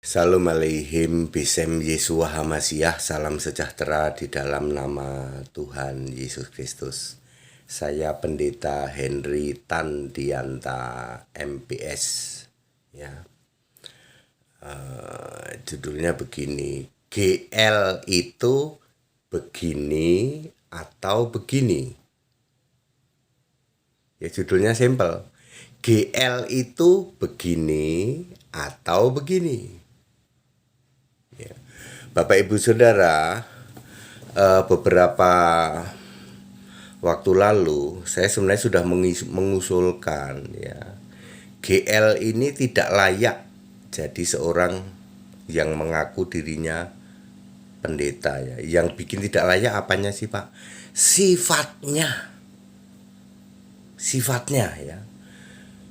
Salam aleihim bisem Yesua Hamasiah. Salam sejahtera di dalam nama Tuhan Yesus Kristus. Saya Pendeta Henry Tandianta MPS. Ya, judulnya begini: GL itu begini atau begini. Ya, judulnya simpel. GL itu begini atau begini. Bapak Ibu Saudara, beberapa waktu lalu saya sebenarnya sudah mengusulkan, ya, GL ini tidak layak jadi seorang yang mengaku dirinya pendeta, ya. Yang bikin tidak layak apanya sih, Pak? Sifatnya, ya.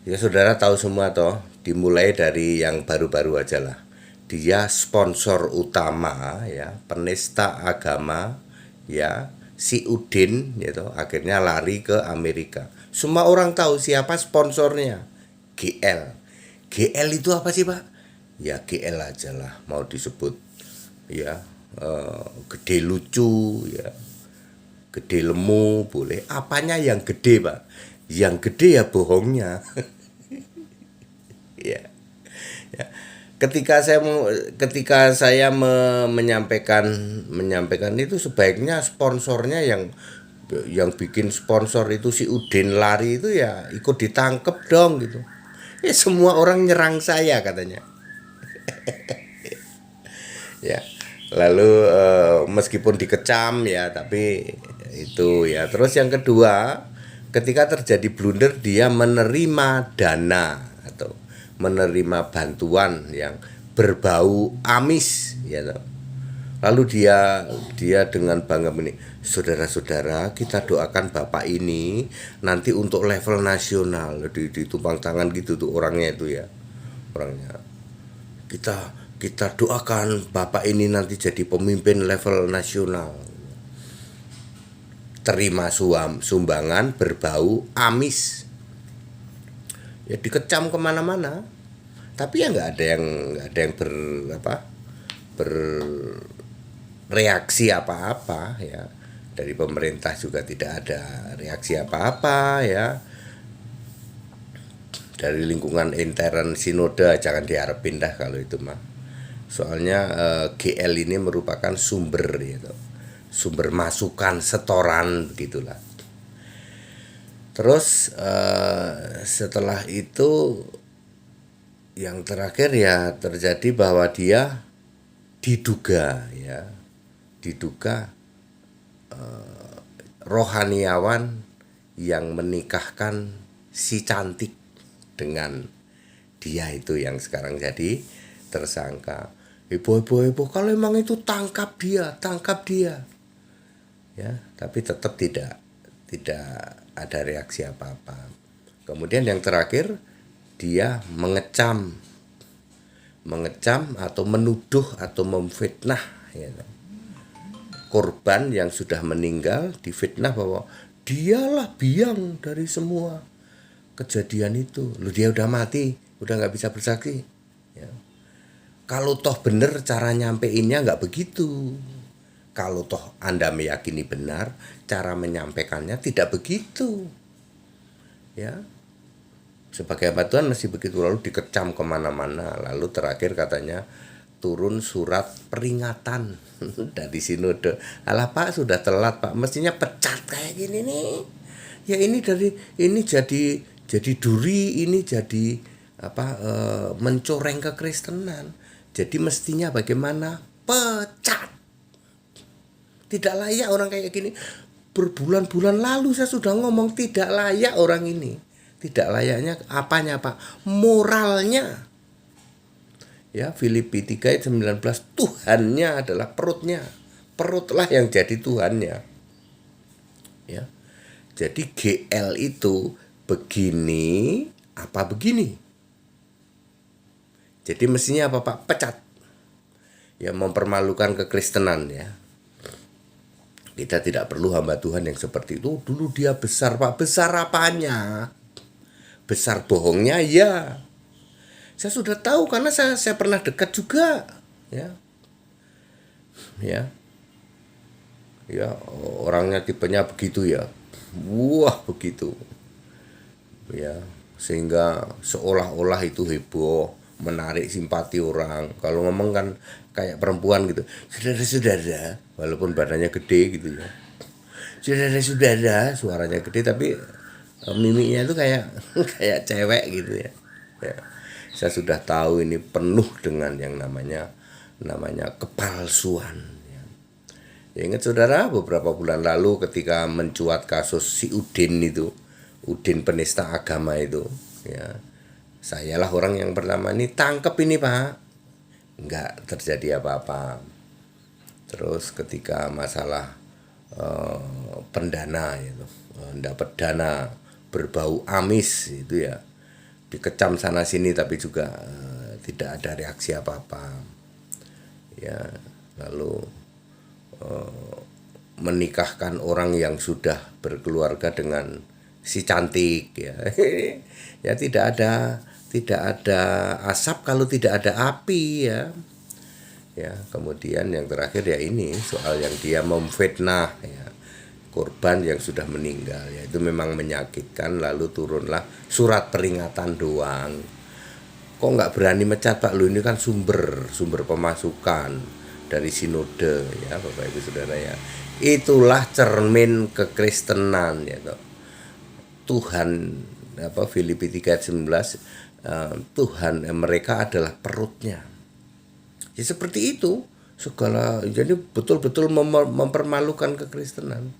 Ya, saudara tahu semua toh, dimulai dari yang baru-baru aja lah. Dia sponsor utama, ya, penista agama, ya, si Udin, gitu, akhirnya lari ke Amerika. Semua orang tahu siapa sponsornya. GL. GL itu apa sih, Pak? Ya GL aja lah, mau disebut, ya, gede lucu, ya, gede lemu boleh. Apanya yang gede, Pak? Yang gede ya bohongnya. Ya. Ya. Ketika saya menyampaikan itu, sebaiknya sponsornya yang bikin sponsor itu si Udin lari itu ya ikut ditangkep dong, gitu. Ya, semua orang nyerang saya katanya. Ya. Lalu meskipun dikecam, ya, tapi itu, ya. Terus yang kedua, ketika terjadi blunder, dia menerima dana atau menerima bantuan yang berbau amis, ya. Lalu dia dengan bangga ini, saudara-saudara, kita doakan bapak ini nanti untuk level nasional. Ditumpang tangan gitu tuh orangnya itu, ya, orangnya. Kita doakan bapak ini nanti jadi pemimpin level nasional. Terima sumbangan berbau amis. Ya, dikecam kemana-mana, tapi ya nggak ada yang bereaksi apa-apa, ya. Dari pemerintah juga tidak ada reaksi apa-apa, ya. Dari lingkungan intern sinode jangan diharapin dah kalau itu mah. Soalnya GL ini merupakan sumber, gitu, sumber masukan setoran begitulah. Terus setelah itu yang terakhir, ya, terjadi bahwa dia diduga rohaniawan yang menikahkan si cantik dengan dia itu yang sekarang jadi tersangka. Ibu, kalau emang itu tangkap dia, ya. Tapi tetap tidak ada reaksi apa-apa. Kemudian yang terakhir, dia mengecam atau menuduh atau memfitnah, ya, korban yang sudah meninggal, difitnah bahwa dialah biang dari semua kejadian itu. Lu, dia udah mati, udah nggak bisa bersaksi, ya. Kalau toh bener cara nyampeinnya nggak begitu. Kalau toh Anda meyakini benar, cara menyampaikannya tidak begitu, ya. Sebagai hamba Tuhan masih begitu. Lalu dikecam kemana-mana. Lalu terakhir katanya turun surat peringatan dari sinode. Alah Pak, sudah telat Pak, mestinya pecat kayak gini nih. Ya, ini jadi duri, ini jadi mencoreng kekristenan. Jadi mestinya bagaimana? Pecat. Tidak layak orang kayak gini. Berbulan-bulan lalu saya sudah ngomong tidak layak orang ini. Tidak layaknya apanya, Pak? Moralnya. Ya, Filipi 3 ayat 19, Tuhannya adalah perutnya. Perutlah yang jadi Tuhannya. Ya. Jadi GL itu begini apa begini? Jadi mestinya apa, Pak? Pecat. Ya, mempermalukan kekristenan, ya. Kita tidak perlu hamba Tuhan yang seperti itu. Dulu dia besar, Pak. Besar apanya? Besar bohongnya, ya. Saya sudah tahu karena saya pernah dekat juga, ya. Ya. Ya, orangnya tipenya begitu ya. Wah, begitu. Ya, sehingga seolah-olah itu heboh, menarik simpati orang. Kalau ngomong kan kayak perempuan gitu, saudara-saudara, walaupun badannya gede gitu ya, saudara-saudara, suaranya gede tapi mimiknya itu kayak kayak cewek gitu ya. Ya, saya sudah tahu ini penuh dengan yang namanya kepalsuan. Ya, ingat saudara, beberapa bulan lalu ketika mencuat kasus si Udin itu, Udin penista agama itu, ya, sayalah orang yang pertama ini tangkep ini Pak, nggak terjadi apa-apa. Terus ketika masalah pendana itu, dapat dana berbau amis itu ya, dikecam sana sini tapi juga tidak ada reaksi apa-apa. Ya, lalu menikahkan orang yang sudah berkeluarga dengan si cantik ya. Ya tidak ada asap kalau tidak ada api ya. Ya, kemudian yang terakhir ya ini soal yang dia memfitnah ya korban yang sudah meninggal ya, itu memang menyakitkan. Lalu turunlah surat peringatan doang. Kok nggak berani mecat Pak, lu ini kan sumber pemasukan dari sinode ya Bapak Ibu Saudara ya. Itulah cermin kekristenan ya toh. Tuhan Filipi 3:19 Tuhan mereka adalah perutnya. Ya seperti itu segala, jadi betul-betul mempermalukan kekristenan.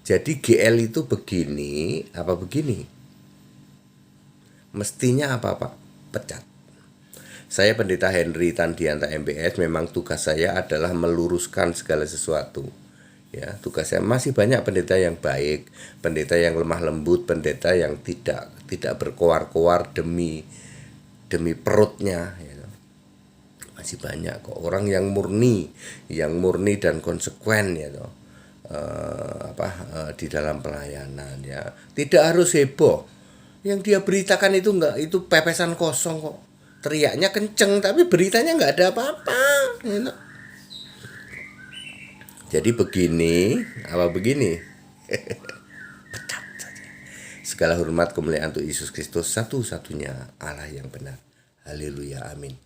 Jadi GL itu begini apa begini? Mestinya apa Pak? Pecat. Saya Pendeta Henry Tandianta MBS, memang tugas saya adalah meluruskan segala sesuatu. Ya, tugas saya, masih banyak pendeta yang baik, pendeta yang lemah lembut, pendeta yang tidak berkoar-koar demi perutnya. Ya. Masih banyak kok orang yang murni dan konsekuen ya toh. Di dalam pelayanan ya. Tidak harus heboh. Yang dia beritakan itu pepesan kosong kok. Teriaknya kenceng tapi beritanya nggak ada apa-apa gitu. Jadi begini pecat saja. Segala hormat kemuliaan untuk Yesus Kristus, satu-satunya Allah yang benar. Haleluya, amin.